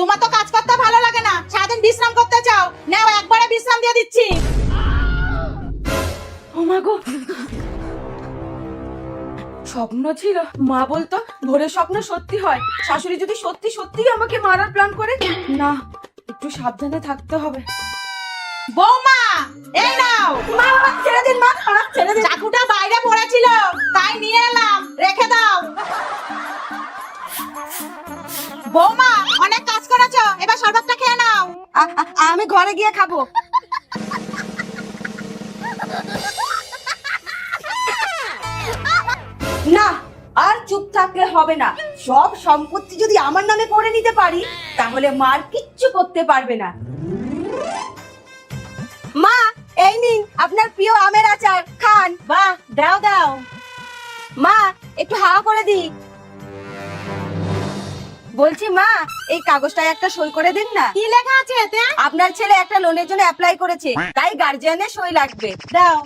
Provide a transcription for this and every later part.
তোমার তো কাজ করতে ভালো লাগে না, সারাদিন বিশ্রাম করতে চাও। নাও একবারে বিশ্রাম দিয়ে দিচ্ছি। ও মা গো, স্বপ্ন ছিল। মা বলতো ভোরের স্বপ্ন সত্যি হয়। শাশুড়ি যদি সত্যি সত্যি আমাকে মারার প্ল্যান করে, না একটু সাবধানে থাকতে হবে। বৌমা, এই নাও। মা ছেড়ে দিন, মা ছেড়ে দিন। চাকুটা বাইরে পড়েছিল তাই নিয়ে এলাম, রেখে দাও। বৌমা, অনেক কাজ করেছো, এবার শরবতটা খেয়ে নাও। আমি ঘরে গিয়ে খাবো। না, আর চুপ থাকলে হবে না। সব সম্পত্তি যদি আমার নামে করে নিতে পারি, তাহলে মার কিচ্ছু করতে পারবে না। মা, এই নিন আপনার প্রিয় আমের আচার, খান। বাহ, দাও দাও। মা, একটু হাওয়া করে দি। বলছি মা, এই কাগজটায় একটা সই করে দিন না। কি লেখা আছে এতে? আপনার ছেলে একটা লোনের জন্য অ্যাপ্লাই করেছে, তাই গার্জিয়ানের সই লাগবে। দাও।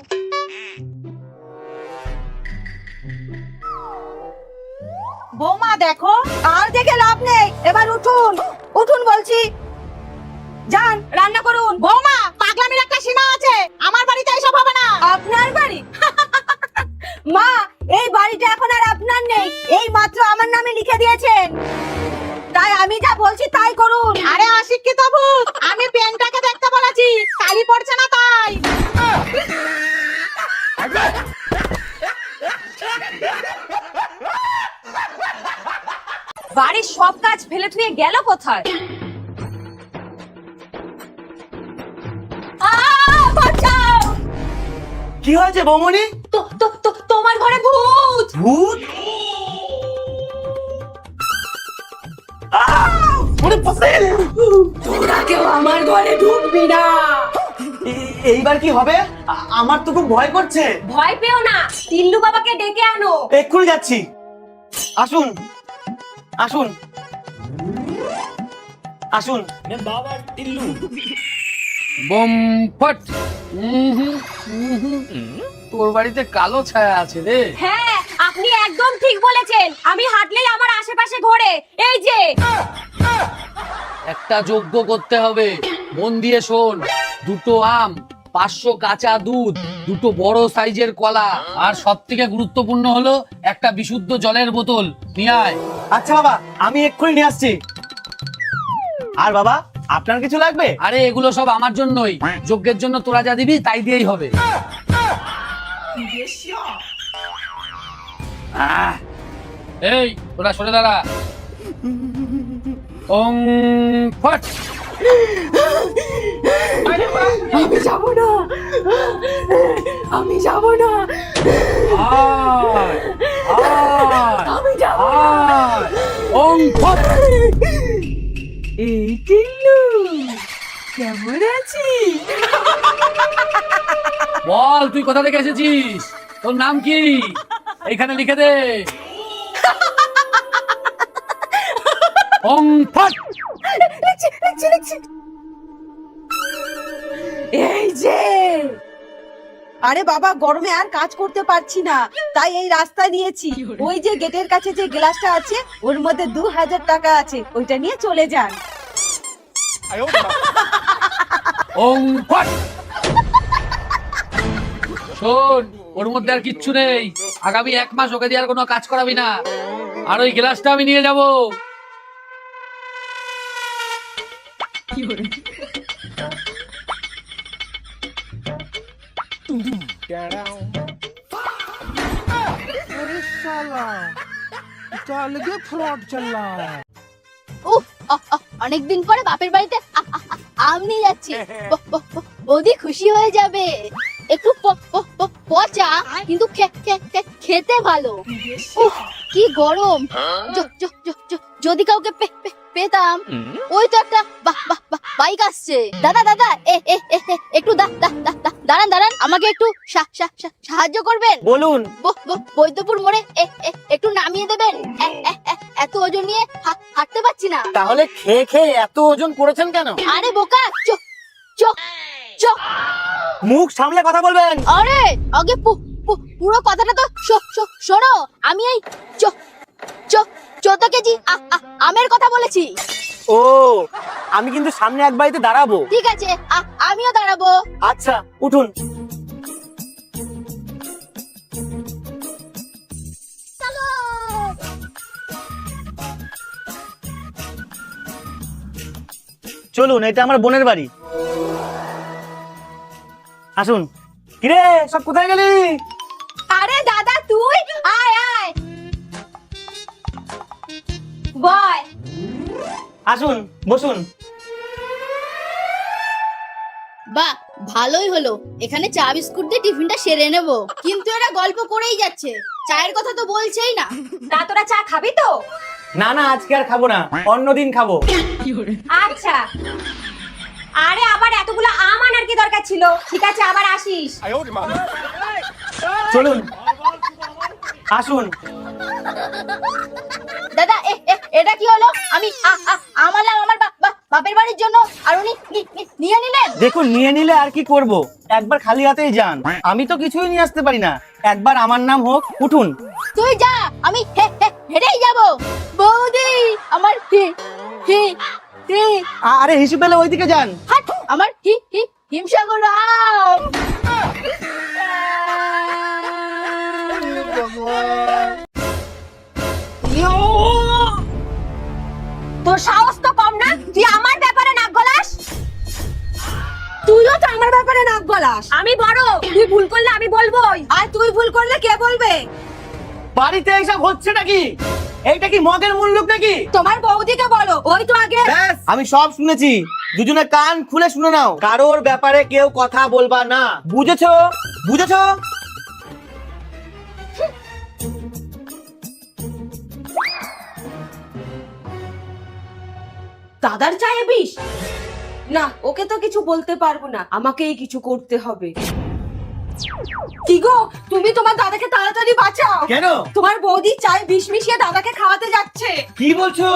বৌমা দেখো। আর দেখে লাভ নেই, এবার উঠুন। উঠুন বলছি। যান, রান্না করুন। বৌমা, পাগলামির একটা সীমা আছে। আমার বাড়িতে এসব হবে না। আপনার বাড়ি? মা, এই বাড়িটা এখন আর আপনার নেই, এই মাত্র আমার নামে লিখে দিয়েছেন, তাই আমি যা বলছি তাই করুন। আরে অশিক্ষিত ভূত, আমি পেনটাকে দেখতে বলেছি, কালি পড়ছে না তাই। বাড়ির সব কাজ ফেলে থুয়ে গেল কোথায়? বাঁচাও! কি হয়েছে বৌমনি? তোমার ঘরে ভূত। ভূত? ওরে বাপরে! তোরা কেউ আমার ঘরে ঢুকবি না। এইবার কি হবে? আমার তো খুব ভয় করছে। ভয় পেও না, টিল্লু বাবাকে ডেকে আনো। এক্ষুনি যাচ্ছি। আসুন আসুন আসুন। বাবা টিল্লু বম ফট। তোর বাড়িতে কালো ছায়া আছে রে। হ্যাঁ, আপনি একদম ঠিক বলেছেন। আমি হাঁটলেই আমার আশেপাশে ঘোরে। এই যে একটা যজ্ঞ করতে হবে, মন দিয়ে শোন। 2টো আম, 500 কাঁচা দুধ, 2টো বড় সাইজের কলা, আর সব থেকে গুরুত্বপূর্ণ হলো একটা বিশুদ্ধ জলের বোতল নিয়ে আয়। আচ্ছা বাবা, আমি এক্ষুনি নিয়ে আসছি। আর বাবা, আপনার কিছু লাগবে? আরে এগুলো সব আমার জন্যই, যজ্ঞের জন্য তোরা যা দিবি তাই দিয়েই হবে। এই তোরা সরে দাঁড়া। ওং ফট। আমি যাব না, আমি যাব না, আয় আয় আমি যাব আয়। ওং ফট। এই টিল্লু, কেমন আছিস? বল তুই কোথা থেকে এসেছিস, তোর নাম কি, এইখানে লিখে দে। ওং ফট। এই যে, আরে বাবা, গরমে আর কাজ করতে পারছি না, তাই এই রাস্তা নিয়েছি। ওই যে গেটের কাছে যে গ্লাসটা আছে, ওর মধ্যে 2000 টাকা আছে, ওইটা নিয়ে চলে যান। ওং ফট। শোন, ওর মধ্যে আর কিচ্ছু নেই। আগামী 1 মাস ওকে দিয়ে আর কোনো কাজ করাবি না। আর ওই গ্লাসটা আমি নিয়ে যাব। অনেকদিন পরে বাপের বাড়িতে আম নিয়ে যাচ্ছি। বৌদি খুশি হয়ে যাবে। একটু পচা, কিন্তু খেতে ভালো। উফ, কি গরম। যদি কাউকে পেতাম। ওই তো একটা বাইক আসছে। দাদা দাদা, একটু দাঁড়ান দাঁড়ান, আমাকে একটু সাহায্য করবেন? বলুন। বৈদ্যপুর মোড়ে একটু নামিয়ে দেবেন। এত ওজন নিয়ে হাঁটতে পারছি না। তাহলে খেয়ে খেয়ে এত ওজন করেছেন কেন? আরে বোকা, চোখ চোখ চোখ। মুখ সামলে কথা বলবেন। আরে আগে পুরো কথাটা তো শোনো। আমি এই 14 কেজি আমের কথা বলেছি। ও, আমি কিন্তু সামনে এক বাড়িতে দাঁড়াবো। ঠিক আছে, আমিও দাঁড়াবো। আচ্ছা, উঠুন। চলুন, এটা আমার বোনের বাড়ি। আসুন। কিরে, সব কোথায় গেলি? আরে দাদা তুই আয় আয় বয়। আসুন, বসুন। বাহ, ভালোই হলো, এখানে চা বিস্কুট দিয়ে টিফিনটা সেরে নেব। কিন্তু এরা গল্প করেই যাচ্ছে, চায়ের কথা তো বলছেই না। তা তোরা চা খাবি তো? না না, আজকে আর খাবো না, অন্যদিন খাবো। আচ্ছা। আরে আবার এতগুলো আম আনার কি দরকার ছিল? ঠিক আছে, আবার আসিস। চলুন, আসুন। দাদা, এটা কি হলো? আমি আমালাম আমার বাপের বাড়ির জন্য, আর উনি নিয়ে নিলেন। দেখুন, নিয়ে নিলে আর কি করব, একবার খালি হাতেই যান। আমি তো কিছুই নিয়ে আসতে পারি না, একবার আমার নাম হোক। উঠুন। তুই যা, আমি হেঁটেই যাব। বৌদি, আমার আরে হিসু পেলে ওইদিকে যান। হাট, আমার হিমসাগর আম। তোর সাহস তো কম না, তুই আমার ব্যাপারে নাক গলাস। তুইও তো আমার ব্যাপারে নাক গলাস। আমি বড়, তুই ভুল করলে আমি বলবোই, আর তুই ভুল করলে কে বলবে? বাড়িতে এইসব হচ্ছে নাকি? এইটা কি মগের মুল্লুক নাকি? তোমার বৌদিকে বলো, ওই তো আগে। ব্যাস, আমি সব শুনেছি। দুজনে কান খুলে শুনে নাও, কারোর ব্যাপারে কেউ কথা বলবা না, বুঝেছো? বুঝেছো? দাদার চায়ে বিষ? না, ওকে তো কিছু বলতে পারবো না, আমাকেই কিছু করতে হবে। কি গো, তুমি তোমার দাদাকে তাড়াতাড়ি বাঁচাও। কেন? তোমার বৌদি চায়ে বিষ মিশিয়ে দাদাকে খাওয়াতে যাচ্ছে। কি বলছো?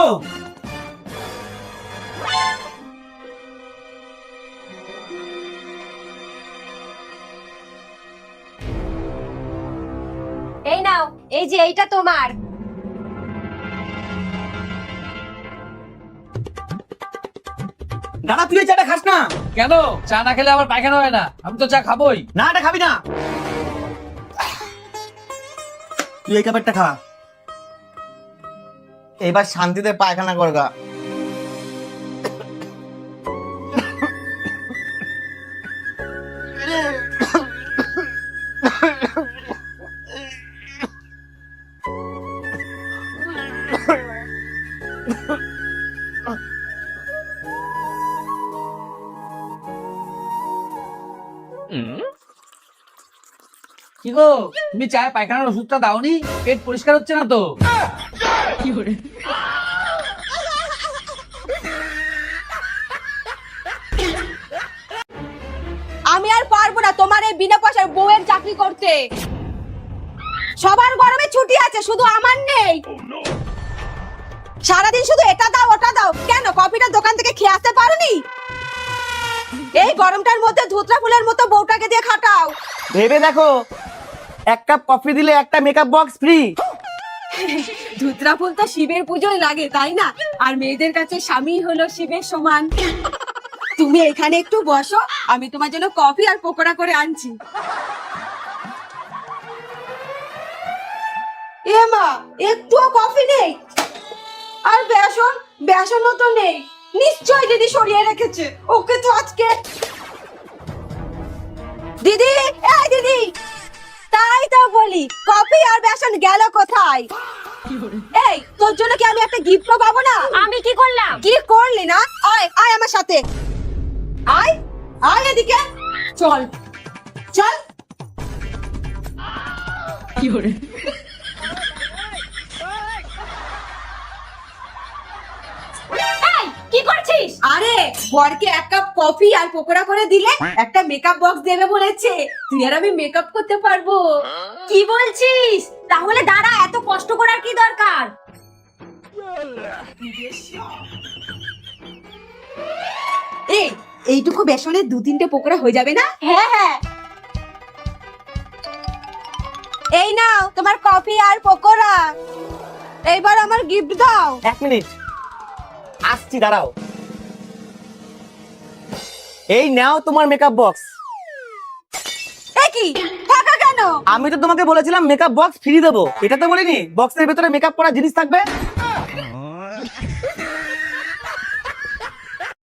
এই নাও, এই যে এইটা তোমার। দাদা, তুই এই চাটা খাস না? কেন? চা না খেলে আবার পায়খানা হয় না? আমি তো চা খাবোই। না, এটা খাবি না। তুই এই কাপড়টা খা, এবার শান্তিতে পায়খানা করগা। কি গো, তুমি চায়ে পায়খানার ওষুধটা দাওনি? পেট পরিষ্কার হচ্ছে না তো? আমি আর পারবো না তোমার এই বিনা পয়সার বউয়ের চাকরি করতে। সবার গরমে ছুটি আছে, শুধু আমার নেই। সারাদিন শুধু এটা দাও ওটা দাও। কেন, কফিটা দোকান থেকে খেয়ে আসতে পারোনি? এই গরমটার মধ্যে ধুতরা ফুলের মতো বউটাকে দিয়ে খাটাও। ভেবে দেখো, এক কাপ কফি দিলে একটা মেকআপ বক্স ফ্রি। ধুতরা ফুল তো শিবের পুজোয় লাগে, তাই না? আর মেয়েদের কাছে স্বামী হলো শিবের সমান। তুমি এখানে একটু বসো, আমি তোমার জন্য কফি আর পকোড়া করে আনছি। এ মা, একটুও কফি নেই? আর বেসনও তো নেই। নিশ্চয় দিদি সরিয়ে রেখেছে। ওকে তো আজকে। দিদি, এই দিদি, তাই তো বলি, কফি আর বেসন গেল কোথায়? এই, তোর জন্য কি আমি একটা গিফট পাবো না? আমি কি করলাম? কি করলি না? আয় আয় আমার সাথে, আয় আয় এদিকে, চল চল। কি করছিস? আরে, বরকে এক কাপ কফি আর পকোড়া করে দিলে একটা মেকআপ বক্স দেবে বলেছে। তুই আর আমি মেকআপ করতে পারবো। কি বলছিস? তাহলে দাঁড়া, এত কষ্ট করার কি দরকার? এইটুকু বেসনের 2-3টে পকোড়া হয়ে যাবে না? হ্যাঁ হ্যাঁ। এই নাও তোমার কফি আর পকোড়া। এইবার আমার গিফট দাও। 1 মিনিট। আজ আসছি, দাঁড়াও। এই নাও তোমার মেকআপ বক্স। এ কি টাকা কেন? আমি তো তোমাকে বলেছিলাম মেকআপ বক্স ফ্রি দেবো, এটা তো বলিনি বক্সের ভেতরে মেকআপ করার জিনিস থাকবে।